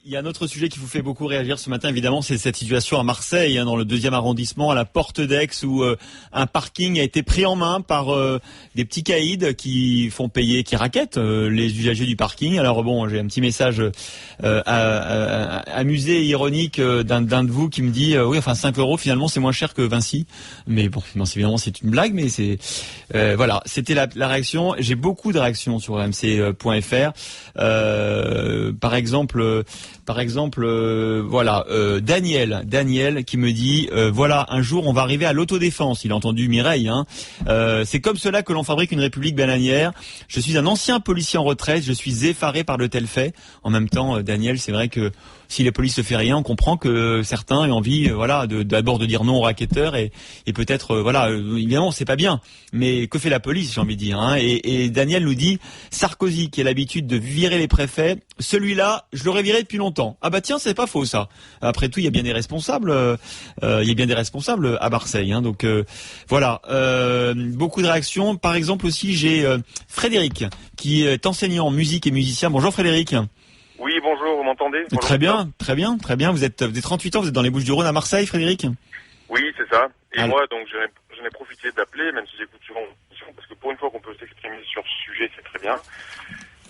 Il y a un autre sujet qui vous fait beaucoup réagir ce matin, évidemment, c'est cette situation à Marseille, dans le 2e arrondissement, à la Porte d'Aix, où un parking a été pris en main par des petits caïds qui font payer, qui raquettent les usagers du parking. Alors bon, j'ai un petit message amusé et ironique d'un de vous qui me dit oui, enfin 5 € finalement c'est moins cher que Vinci. Mais bon, non, évidemment c'est une blague, mais c'est voilà, c'était la réaction. J'ai beaucoup de réactions sur rmc.fr. Par exemple, voilà, Daniel qui me dit voilà, un jour on va arriver à l'autodéfense. Il a entendu Mireille, hein. C'est comme cela que l'on fabrique une république bananière. Je suis un ancien policier en retraite, je suis effaré par de tels faits. En même temps, Daniel, c'est vrai que si la police ne fait rien, on comprend que certains aient envie, voilà, d'abord de dire non aux racketteurs et peut-être, voilà, évidemment, c'est pas bien. Mais que fait la police, j'ai envie de dire, hein. Et Daniel nous dit Sarkozy, qui a l'habitude de virer les préfets, celui-là, je l'aurais viré depuis longtemps. Ah bah tiens, c'est pas faux ça. Après tout, il y a bien des responsables, à Marseille, hein. Donc voilà, beaucoup de réactions. Par exemple aussi, j'ai Frédéric qui est enseignant en musique et musicien. Bonjour Frédéric. Oui, bonjour, vous m'entendez? Bonjour, très bien. Vous êtes 38 ans, vous êtes dans les Bouches-du-Rhône à Marseille, Frédéric? Oui, c'est ça. Et moi, donc, j'en ai profité d'appeler, même si j'écoute souvent l'émission, parce que pour une fois qu'on peut s'exprimer sur ce sujet, c'est très bien.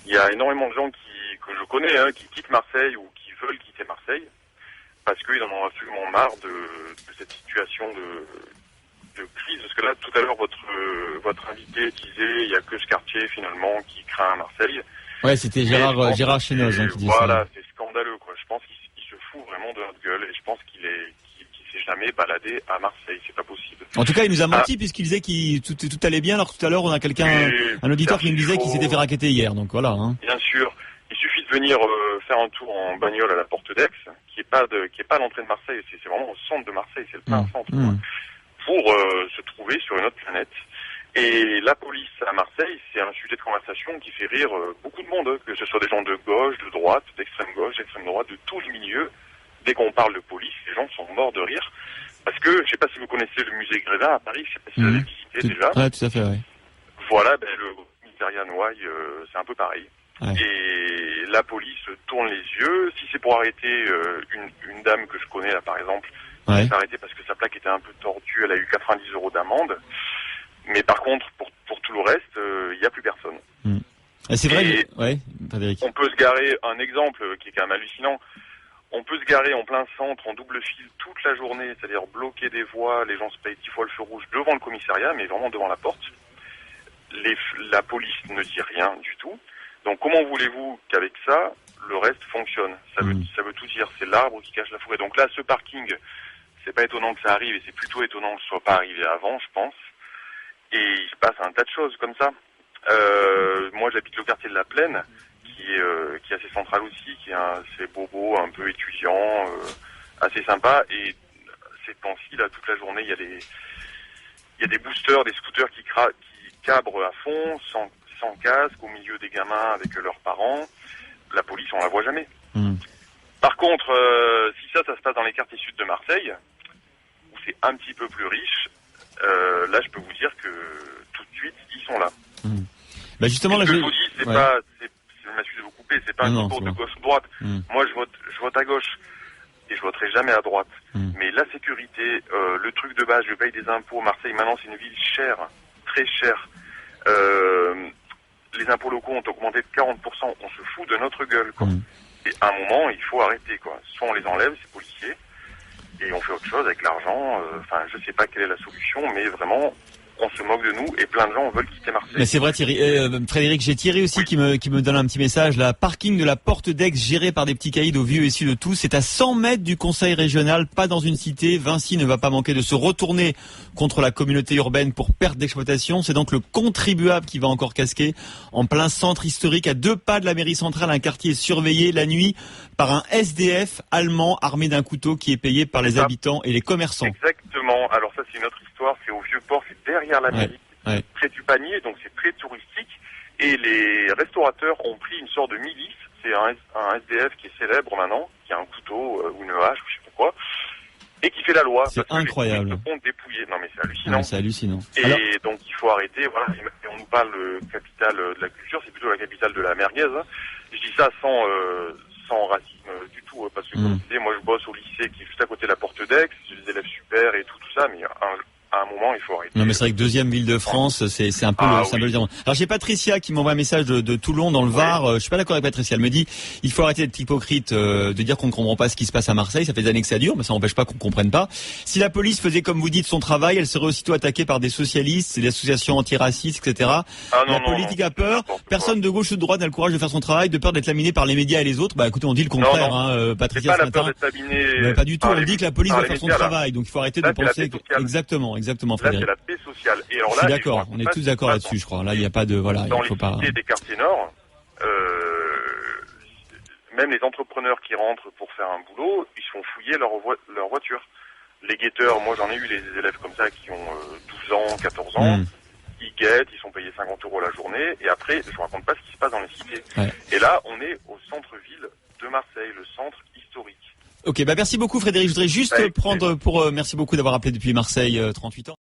Il y a énormément de gens que je connais, hein, qui quittent Marseille ou qui veulent quitter Marseille, parce qu'ils en ont absolument marre de cette situation de crise. Parce que là, tout à l'heure, votre invité disait, il n'y a que ce quartier, finalement, qui craint Marseille. Ouais, c'était Gérard Chénoz, hein, qui disait ça. Voilà, c'est scandaleux, quoi. Je pense qu'il se fout vraiment de notre gueule, et je pense qu'il s'est jamais baladé à Marseille. C'est pas possible. En tout cas, il nous a menti puisqu'il disait que tout allait bien, alors que tout à l'heure, on a un auditeur qui nous disait qu'il s'était fait racketter hier, donc voilà, hein. Bien sûr. Il suffit de venir faire un tour en bagnole à la Porte d'Aix, qui est pas à l'entrée de Marseille, c'est vraiment au centre de Marseille, c'est le plein centre, pour se trouver sur une autre planète. Et la police à Marseille, c'est un sujet de conversation qui fait rire beaucoup de monde, que ce soit des gens de gauche, de droite, d'extrême gauche, d'extrême droite, de tous les milieux. Dès qu'on parle de police, les gens sont morts de rire. Parce que, je sais pas si vous connaissez le musée Grévin à Paris, je sais pas si vous l'avez visité déjà. Ouais, tout à fait, ouais. Voilà, le commissariat Noailles, c'est un peu pareil. Ouais. Et la police tourne les yeux. Si c'est pour arrêter une dame que je connais, là, par exemple, elle s'est arrêtée parce que sa plaque était un peu tordue, elle a eu 90 € d'amende. Mais par contre, pour tout le reste, il n'y a plus personne. C'est vrai, ouais, Frédéric. On peut se garer, un exemple qui est quand même hallucinant, on peut se garer en plein centre, en double fil, toute la journée, c'est-à-dire bloquer des voies, les gens se payent 10 fois le feu rouge devant le commissariat, mais vraiment devant la porte. La police ne dit rien du tout. Donc comment voulez-vous qu'avec ça, le reste fonctionne? Ça veut tout dire, c'est l'arbre qui cache la forêt. Donc là, ce parking, c'est pas étonnant que ça arrive, et c'est plutôt étonnant que ce soit pas arrivé avant, je pense. Et il se passe un tas de choses comme ça. Moi, j'habite le quartier de la Plaine, qui est assez central aussi, qui est assez bobo, un peu étudiant, assez sympa. Et ces temps-ci, là, toute la journée, il y a des boosters, des scooters qui cabrent à fond, sans casque, au milieu des gamins avec leurs parents. La police, on la voit jamais. Par contre, si ça se passe dans les quartiers sud de Marseille, où c'est un petit peu plus riche, là, je peux vous dire que tout de suite, ils sont là. Bah justement, là, je vous dis, c'est pas, excusez de vous couper, c'est pas un discours de gauche ou droite. Moi, je vote à gauche et je voterai jamais à droite. Mais la sécurité, le truc de base, je paye des impôts. Marseille, maintenant, c'est une ville chère, très chère. Les impôts locaux ont augmenté de 40%. On se fout de notre gueule, quoi. Et à un moment, il faut arrêter, quoi. Soit on les enlève, ces policiers, et on fait autre chose avec l'argent. Enfin, je sais pas quelle est la solution, mais vraiment, on se moque de nous et plein de gens veulent quitter Marseille. Mais c'est vrai, Thierry. Frédéric, j'ai Thierry aussi qui me donne un petit message. La parking de la Porte d'Aix géré par des petits caïds au vieux essu de tous. C'est à 100 mètres du conseil régional, pas dans une cité. Vinci ne va pas manquer de se retourner contre la communauté urbaine pour perte d'exploitation. C'est donc le contribuable qui va encore casquer. En plein centre historique, à 2 pas de la mairie centrale, un quartier est surveillé la nuit par un SDF allemand armé d'un couteau qui est payé par les habitants et les commerçants. Exactement. Alors ça, c'est une autre histoire. C'est au Vieux-Port, c'est derrière la mairie, près du panier, donc c'est très touristique. Et les restaurateurs ont pris une sorte de milice. C'est un SDF qui est célèbre maintenant, qui a un couteau ou une hache, ou je sais pas quoi, et qui fait la loi. C'est incroyable. Les touristes se font dépouiller. Non mais c'est hallucinant. Ouais, c'est hallucinant. Et donc il faut arrêter. Voilà. Et on nous parle de capitale de la culture, c'est plutôt la capitale de la merguez. Hein. Je dis ça sans racisme du tout. tout, parce que comme je disais, moi je bosse au lycée qui est juste à côté de la Porte d'Aix, j'ai des élèves super et tout ça, mais à un moment il faut arrêter. Non mais c'est vrai que deuxième ville de France, c'est un peu le symbole. Oui. Alors j'ai Patricia qui m'envoie un message de Toulon dans le Var. Je suis pas d'accord avec Patricia. Elle me dit il faut arrêter d'être hypocrite, de dire qu'on ne comprend pas ce qui se passe à Marseille. Ça fait des années que ça dure, mais ça n'empêche pas qu'on comprenne pas. Si la police faisait comme vous dites son travail, elle serait aussitôt attaquée par des socialistes, des associations antiracistes, etc. La politique a peur. Personne de gauche ou de droite n'a le courage de faire son travail, de peur d'être laminé par les médias et les autres. Bah écoutez, on dit le contraire, Patricia. C'est pas la peur d'être laminé. Pas du tout. On dit que la police va faire son travail, donc il faut arrêter de penser. Exactement, Frédéric. Là, c'est la paix sociale. Et alors je suis d'accord, on est tous d'accord là-dessus, je crois. Là, il n'y a pas de dans il faut pas. Les cités des quartiers nord, même les entrepreneurs qui rentrent pour faire un boulot, ils se font fouiller leur voiture. Les guetteurs, moi j'en ai eu des élèves comme ça qui ont 12 ans, 14 ans. Ils guettent, ils sont payés 50 € la journée, et après, je vous raconte pas ce qui se passe dans les cités. Ouais. Et là, on est au centre-ville de Marseille, le centre historique. Ok, merci beaucoup Frédéric. Je voudrais juste merci beaucoup d'avoir appelé depuis Marseille, 38 ans.